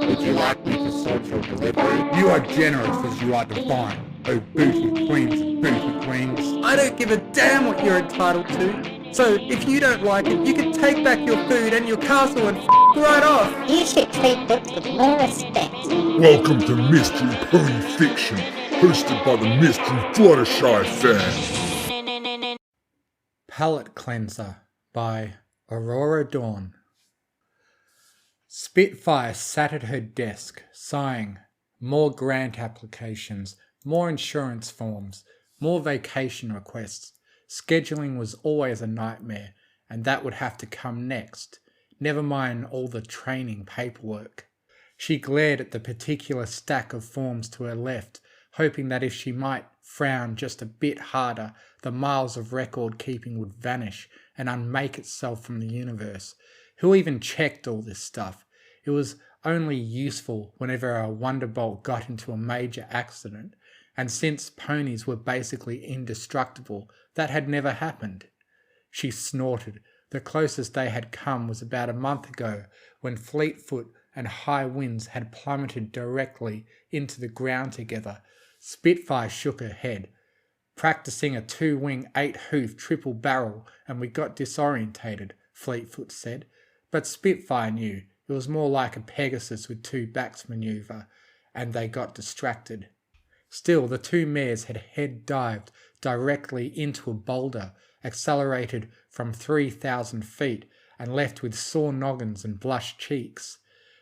Would you like me to sort your delivery? You are generous as you are divine, oh booty queens and booty queens. I don't give a damn what you're entitled to. So if you don't like it, you can take back your food and your castle and right off. You should treat books with more respect. Welcome to Mystery Pony Fiction, hosted by the Mystery Fluttershy fan. Palate Cleanser by AuroraDawn. Spitfire sat at her desk, sighing. More grant applications, more insurance forms, more vacation requests. Scheduling was always a nightmare, and that would have to come next, never mind all the training paperwork. She glared at the particular stack of forms to her left, hoping that if she might frown just a bit harder, the miles of record keeping would vanish and unmake itself from the universe. Who even checked all this stuff? It was only useful whenever a Wonderbolt got into a major accident, and since ponies were basically indestructible, that had never happened. She snorted. The closest they had come was about a month ago, when Fleetfoot and High Winds had plummeted directly into the ground together. Spitfire shook her head. Practicing a 2-wing 8-hoof triple barrel and we got disorientated, Fleetfoot said. But Spitfire knew it was more like a Pegasus with 2 backs maneuver, and they got distracted. Still, the 2 mares had head dived directly into a boulder, accelerated from 3,000 feet, and left with sore noggins and blushed cheeks.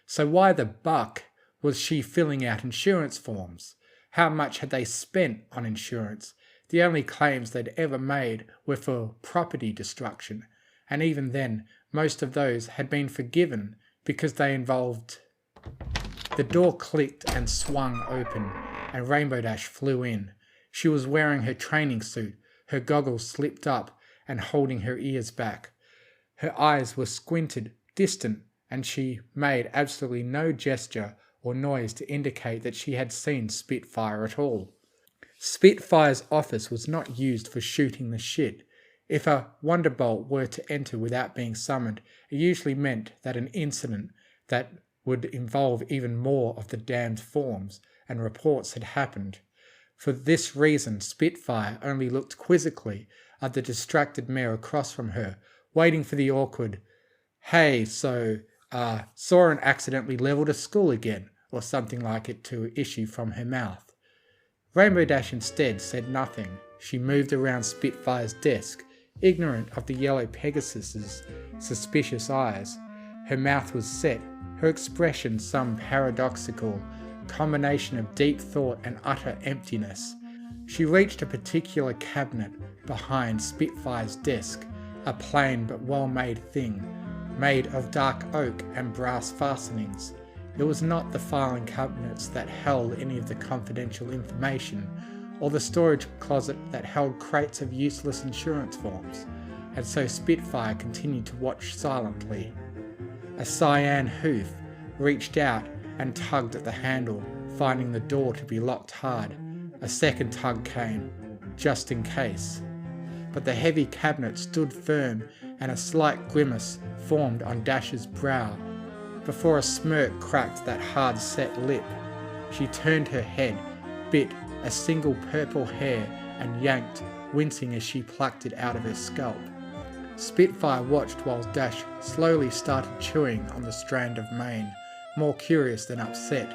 So why the buck was she filling out insurance forms? How much had they spent on insurance? The only claims they'd ever made were for property destruction, and even then, most of those had been forgiven because they involved... The door clicked and swung open, and Rainbow Dash flew in. She was wearing her training suit, her goggles slipped up and holding her ears back. Her eyes were squinted, distant, and she made absolutely no gesture or noise to indicate that she had seen Spitfire at all. Spitfire's office was not used for shooting the shit. If a Wonderbolt were to enter without being summoned, it usually meant that an incident that would involve even more of the damned forms and reports had happened. For this reason, Spitfire only looked quizzically at the distracted mare across from her, waiting for the awkward, "Hey, so, saw and accidentally levelled a school again," or something like it to issue from her mouth. Rainbow Dash instead said nothing. She moved around Spitfire's desk, ignorant of the yellow Pegasus's suspicious eyes. Her mouth was set, her expression some paradoxical combination of deep thought and utter emptiness. She reached a particular cabinet behind Spitfire's desk, a plain but well-made thing, made of dark oak and brass fastenings. It was not the filing cabinets that held any of the confidential information, or the storage closet that held crates of useless insurance forms, and so Spitfire continued to watch silently. A cyan hoof reached out and tugged at the handle, finding the door to be locked hard. A second tug came, just in case. But the heavy cabinet stood firm, and a slight grimace formed on Dash's brow. Before a smirk cracked that hard-set lip, she turned her head, bit a single purple hair, and yanked, wincing as she plucked it out of her scalp. Spitfire watched while Dash slowly started chewing on the strand of mane, more curious than upset.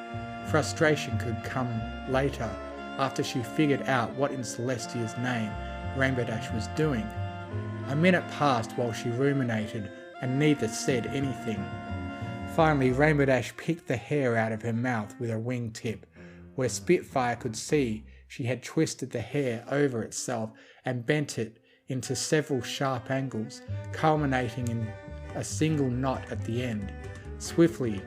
Frustration could come later, after she figured out what in Celestia's name Rainbow Dash was doing. A minute passed while she ruminated, and neither said anything. Finally, Rainbow Dash picked the hair out of her mouth with her wingtip. Where Spitfire could see, she had twisted the hair over itself and bent it into several sharp angles, culminating in a single knot at the end. Swiftly,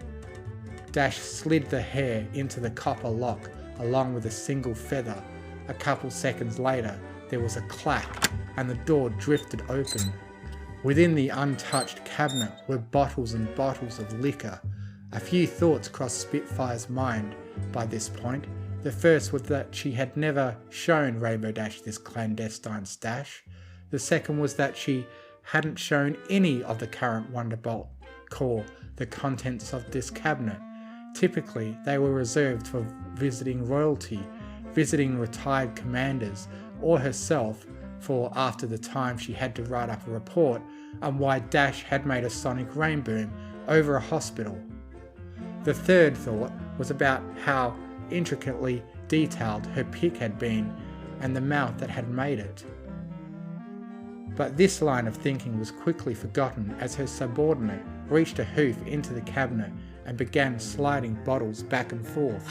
Dash slid the hair into the copper lock along with a single feather. A couple seconds later, there was a clack and the door drifted open. Within the untouched cabinet were bottles and bottles of liquor. A few thoughts crossed Spitfire's mind by this point. The first was that she had never shown Rainbow Dash this clandestine stash. The second was that she hadn't shown any of the current Wonderbolt Corps the contents of this cabinet. Typically, they were reserved for visiting royalty, visiting retired commanders, or herself for after the time she had to write up a report on why Dash had made a sonic rain boom over a hospital. The third thought was about how intricately detailed her pick had been and the mouth that had made it. But this line of thinking was quickly forgotten as her subordinate reached a hoof into the cabinet and began sliding bottles back and forth.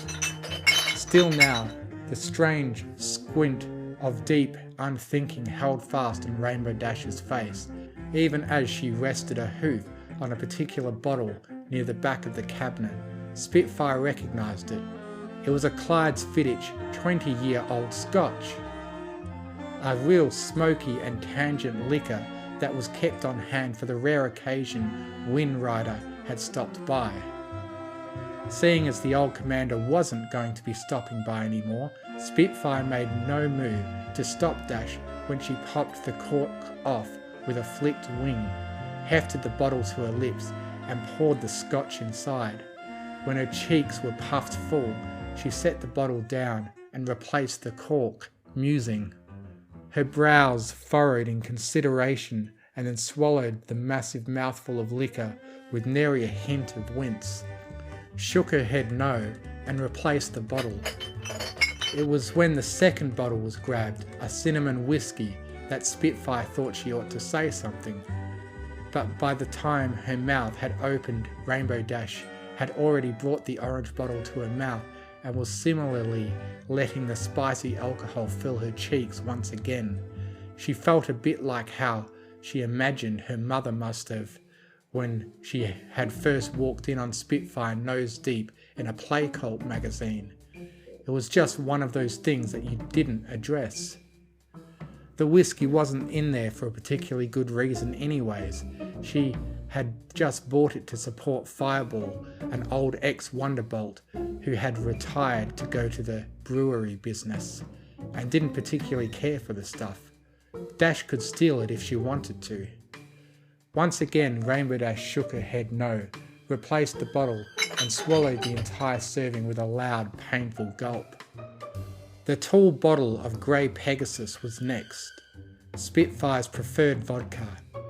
Still now, the strange squint of deep unthinking held fast in Rainbow Dash's face, even as she rested a hoof on a particular bottle near the back of the cabinet. Spitfire recognised it. It was a Clyde's Fittich 20-year-old Scotch. A real smoky and tangent liquor that was kept on hand for the rare occasion Wind Rider had stopped by. Seeing as the old commander wasn't going to be stopping by anymore, Spitfire made no move to stop Dash when she popped the cork off with a flicked wing, hefted the bottle to her lips, and poured the scotch inside. When her cheeks were puffed full, she set the bottle down and replaced the cork, musing. Her brows furrowed in consideration, and then swallowed the massive mouthful of liquor with nary a hint of wince. Shook her head no, and replaced the bottle. It was when the second bottle was grabbed, a cinnamon whiskey, that Spitfire thought she ought to say something. But by the time her mouth had opened, Rainbow Dash had already brought the orange bottle to her mouth and was similarly letting the spicy alcohol fill her cheeks once again. She felt a bit like how she imagined her mother must have when she had first walked in on Spitfire nose deep in a Play Cult magazine. It was just one of those things that you didn't address. The whiskey wasn't in there for a particularly good reason anyways. She had just bought it to support Fireball, an old ex-Wonderbolt who had retired to go to the brewery business, and didn't particularly care for the stuff. Dash could steal it if she wanted to. Once again, Rainbow Dash shook her head no, replaced the bottle, and swallowed the entire serving with a loud, painful gulp. The tall bottle of Grey Pegasus was next. Spitfire's preferred vodka.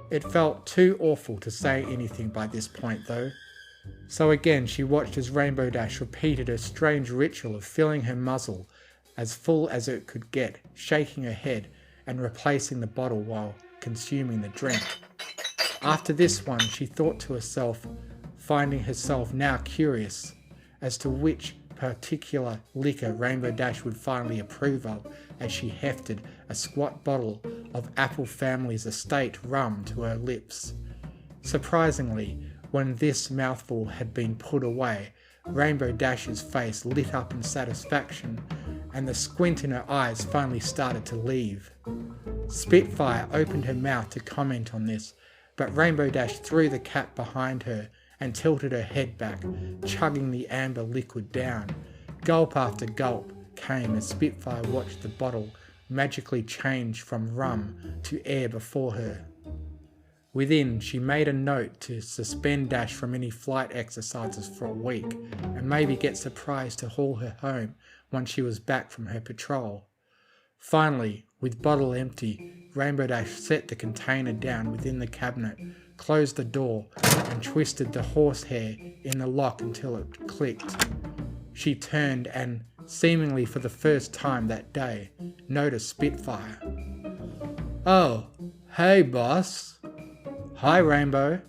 It felt too awful to say anything by this point though. So again she watched as Rainbow Dash repeated a strange ritual of filling her muzzle as full as it could get, shaking her head and replacing the bottle while consuming the drink. After this one, she thought to herself, finding herself now curious as to which particular liquor Rainbow Dash would finally approve of, as she hefted a squat bottle of Apple Family's estate rum to her lips. Surprisingly, when this mouthful had been put away, Rainbow Dash's face lit up in satisfaction, and the squint in her eyes finally started to leave. Spitfire opened her mouth to comment on this, but Rainbow Dash threw the cap behind her and tilted her head back, chugging the amber liquid down. Gulp after gulp came as Spitfire watched the bottle magically change from rum to air before her. Within, she made a note to suspend Dash from any flight exercises for a week, and maybe get surprised to haul her home once she was back from her patrol. Finally, with bottle empty, Rainbow Dash set the container down within the cabinet, closed the door, and twisted the horsehair in the lock until it clicked. She turned and, seemingly for the first time that day, noticed Spitfire. "Oh, hey boss." "Hi Rainbow."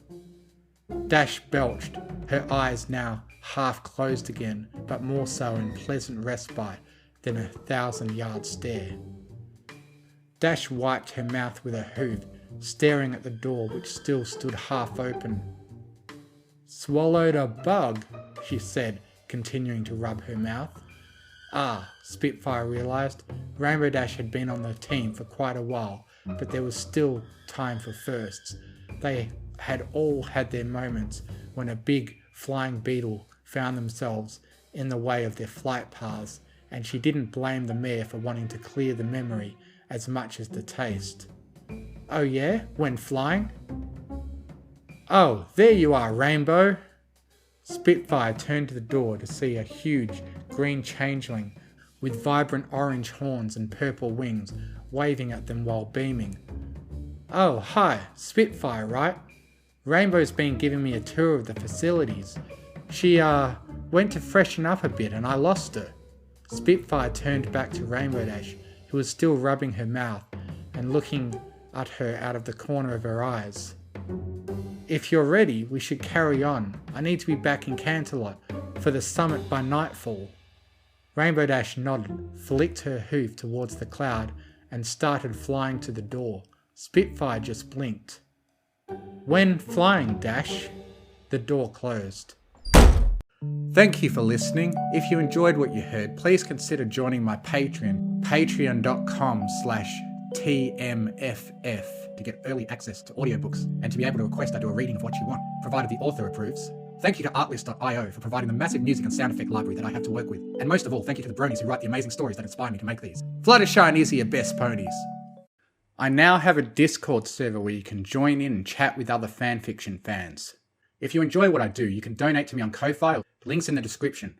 Dash belched, her eyes now half closed again, but more so in pleasant respite than a 1,000-yard stare. Dash wiped her mouth with her hoof, staring at the door which still stood half open. "Swallowed a bug," she said, continuing to rub her mouth. Spitfire realised. Rainbow Dash had been on the team for quite a while, but there was still time for firsts. They had all had their moments when a big flying beetle found themselves in the way of their flight paths, and she didn't blame the mare for wanting to clear the memory as much as the taste. "Oh yeah? When flying?" "Oh, there you are, Rainbow." Spitfire turned to the door to see a huge green changeling with vibrant orange horns and purple wings waving at them while beaming. "Oh, hi, Spitfire, right? Rainbow's been giving me a tour of the facilities. She, went to freshen up a bit and I lost her." Spitfire turned back to Rainbow Dash, who was still rubbing her mouth and looking at her out of the corner of her eyes. "If you're ready, we should carry on. I need to be back in Canterlot for the summit by nightfall." Rainbow Dash nodded, flicked her hoof towards the cloud, and started flying to the door. Spitfire just blinked. "When flying, Dash?" The door closed. Thank you for listening. If you enjoyed what you heard, please consider joining my Patreon, patreon.com/TMFF, to get early access to audiobooks and to be able to request I do a reading of what you want, provided the author approves. Thank you to Artlist.io for providing the massive music and sound effect library that I have to work with. And most of all, thank you to the bronies who write the amazing stories that inspire me to make these. Fluttershy and Izzy are best ponies. I now have a Discord server where you can join in and chat with other fanfiction fans. If you enjoy what I do, you can donate to me on Ko-Fi, links in the description.